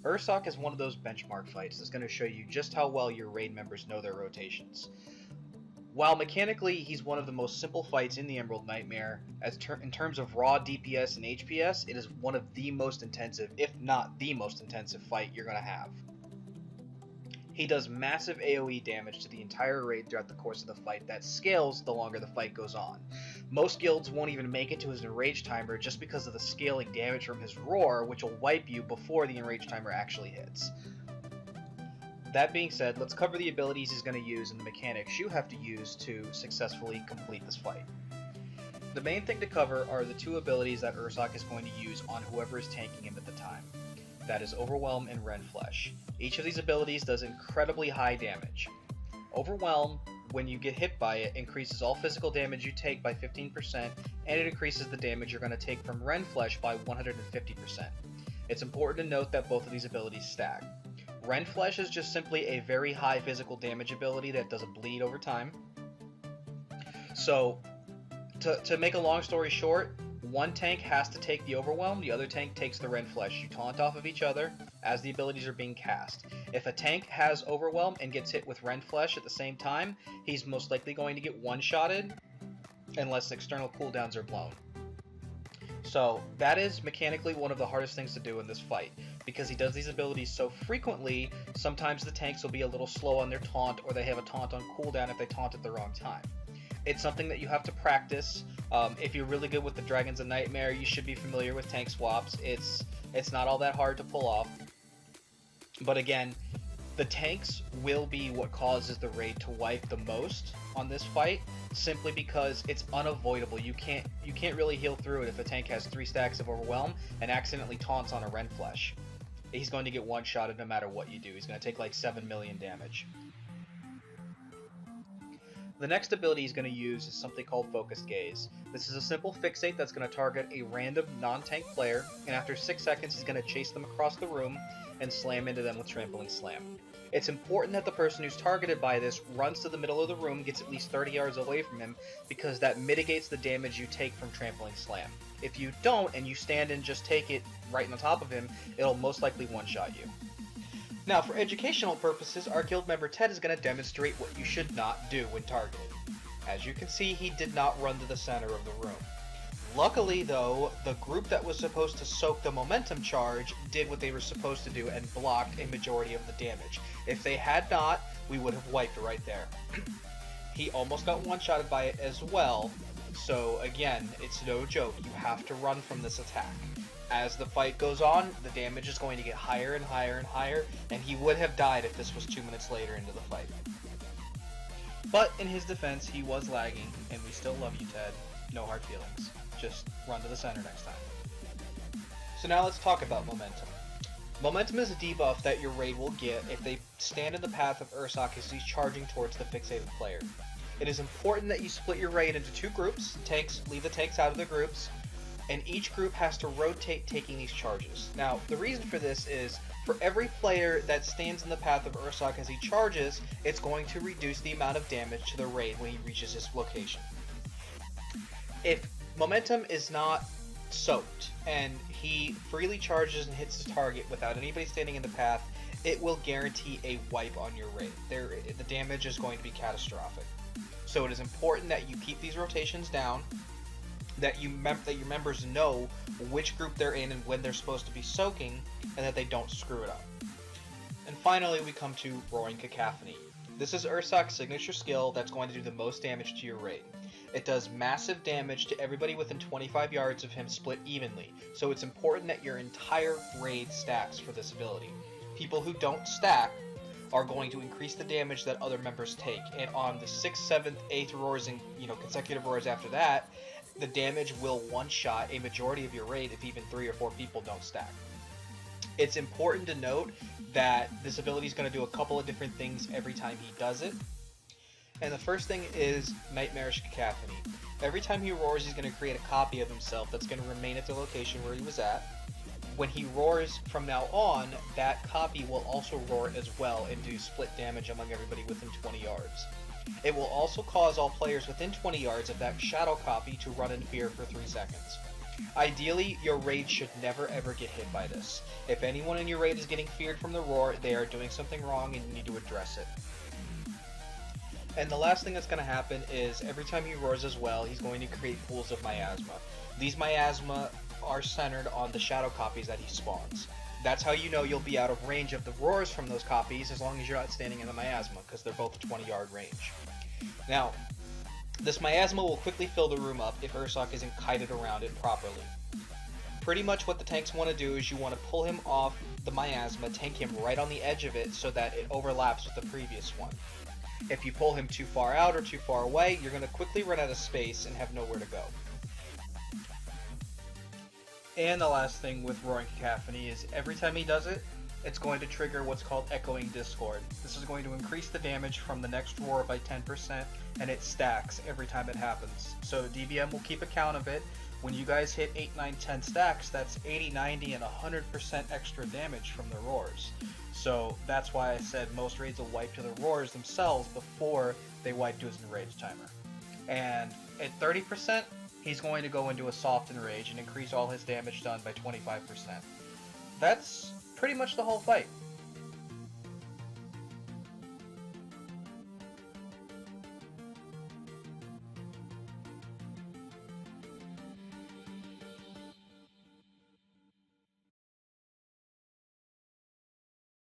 Ursoc is one of those benchmark fights that's going to show you just how well your raid members know their rotations. While mechanically he's one of the most simple fights in the Emerald Nightmare, in terms of raw DPS and HPS, it is one of the most intensive, if not the most intensive fight you're going to have. He does massive AoE damage to the entire raid throughout the course of the fight that scales the longer the fight goes on. Most guilds won't even make it to his enrage timer just because of the scaling damage from his roar, which will wipe you before the enrage timer actually hits. That being said, let's cover the abilities he's going to use and the mechanics you have to use to successfully complete this fight. The main thing to cover are the two abilities that Ursoc is going to use on whoever is tanking him at the time. That is Overwhelm and Rend Flesh. Each of these abilities does incredibly high damage. Overwhelm, when you get hit by it, increases all physical damage you take by 15%, and it increases the damage you're going to take from Rend Flesh by 150%. It's important to note that both of these abilities stack. Rend Flesh is just simply a very high physical damage ability that does a bleed over time. So, to make a long story short, one tank has to take the Overwhelm, the other tank takes the Rend Flesh. You taunt off of each other as the abilities are being cast. If a tank has Overwhelm and gets hit with Rend Flesh at the same time, he's most likely going to get one-shotted unless external cooldowns are blown. So that is mechanically one of the hardest things to do in this fight, because he does these abilities so frequently, sometimes the tanks will be a little slow on their taunt, or they have a taunt on cooldown if they taunt at the wrong time. It's something that you have to practice. If you're really good with the Dragons of Nightmare, you should be familiar with tank swaps. It's not all that hard to pull off. But again, the tanks will be what causes the raid to wipe the most on this fight, simply because it's unavoidable. You can't really heal through it if a tank has 3 stacks of Overwhelm and accidentally taunts on a Rend Flesh. He's going to get one-shotted no matter what you do. He's going to take like 7 million damage. The next ability he's going to use is something called Focused Gaze. This is a simple fixate that's going to target a random non-tank player, and after 6 seconds he's going to chase them across the room and slam into them with Trampling Slam. It's important that the person who's targeted by this runs to the middle of the room, gets at least 30 yards away from him, because that mitigates the damage you take from Trampling Slam. If you don't, and you stand and just take it right on top of him, it'll most likely one-shot you. Now, for educational purposes, our guild member Ted is going to demonstrate what you should not do when targeted. As you can see, he did not run to the center of the room. Luckily, though, the group that was supposed to soak the momentum charge did what they were supposed to do and blocked a majority of the damage. If they had not, we would have wiped right there. He almost got one-shotted by it as well, so again, it's no joke. You have to run from this attack. As the fight goes on, the damage is going to get higher and higher and higher, and he would have died if this was 2 minutes later into the fight. But in his defense, he was lagging, and we still love you, Ted. No hard feelings. Just run to the center next time. So now let's talk about Momentum. Momentum is a debuff that your raid will get if they stand in the path of Ursoc as he's charging towards the fixated player. It is important that you split your raid into 2 groups. Leave the tanks out of the groups. And each group has to rotate taking these charges. Now, the reason for this is, for every player that stands in the path of Ursoc as he charges, it's going to reduce the amount of damage to the raid when he reaches his location. If Momentum is not soaked, and he freely charges and hits his target without anybody standing in the path, it will guarantee a wipe on your raid. The damage is going to be catastrophic. So it is important that you keep these rotations down, that your members know which group they're in and when they're supposed to be soaking, and that they don't screw it up. And finally, we come to Roaring Cacophony. This is Ursoc's signature skill that's going to do the most damage to your raid. It does massive damage to everybody within 25 yards of him split evenly, so it's important that your entire raid stacks for this ability. People who don't stack are going to increase the damage that other members take, and on the 6th, 7th, 8th roars and consecutive roars after that, the damage will one-shot a majority of your raid if even 3 or 4 people don't stack. It's important to note that this ability is going to do a couple of different things every time he does it. And the first thing is Nightmarish Cacophony. Every time he roars, he's going to create a copy of himself that's going to remain at the location where he was at. When he roars from now on, that copy will also roar as well and do split damage among everybody within 20 yards. It will also cause all players within 20 yards of that shadow copy to run in fear for 3 seconds. Ideally, your raid should never ever get hit by this. If anyone in your raid is getting feared from the roar, they are doing something wrong and you need to address it. And the last thing that's going to happen is every time he roars as well, he's going to create pools of miasma. These miasma are centered on the shadow copies that he spawns. That's how you know you'll be out of range of the roars from those copies as long as you're not standing in the miasma, because they're both a 20-yard range. Now, this miasma will quickly fill the room up if Ursoc isn't kited around it properly. Pretty much what the tanks want to do is you want to pull him off the miasma, tank him right on the edge of it so that it overlaps with the previous one. If you pull him too far out or too far away, you're going to quickly run out of space and have nowhere to go. And the last thing with Roaring Cacophony is every time he does it, it's going to trigger what's called Echoing Discord. This is going to increase the damage from the next roar by 10%, and it stacks every time it happens. So DBM will keep account of it. When you guys hit 8, 9, 10 stacks, that's 80, 90, and 100% extra damage from the roars. So that's why I said most raids will wipe to the roars themselves before they wipe to his enraged timer. And at 30%, he's going to go into a soft enrage and increase all his damage done by 25%. That's pretty much the whole fight.